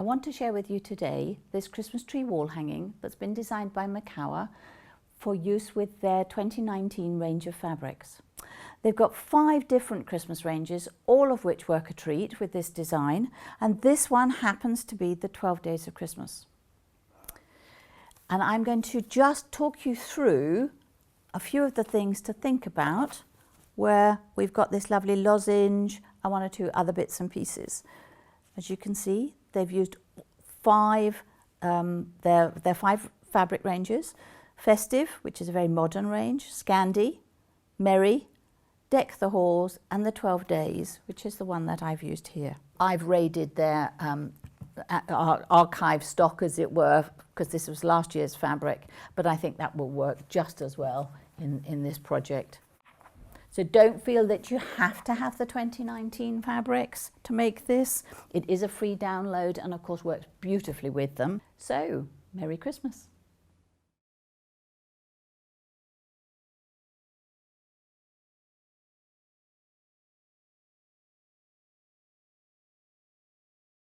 I want to share with you today this Christmas tree wall hanging that's been designed by Makower for use with their 2019 range of fabrics. They've got 5 different Christmas ranges, all of which work a treat with this design, and this one happens to be the 12 Days of Christmas. And I'm going to just talk you through a few of the things to think about where we've got this lovely lozenge and 1 or 2 other bits and pieces. As you can see, they've used 5, their 5 fabric ranges: Festive, which is a very modern range, Scandi, Merry, Deck the Halls, and the 12 Days, which is the one that I've used here. I've raided their archive stock, as it were, because this was last year's fabric, but I think that will work just as well in this project. So don't feel that you have to have the 2019 fabrics to make this. It is a free download and of course works beautifully with them. So, Merry Christmas.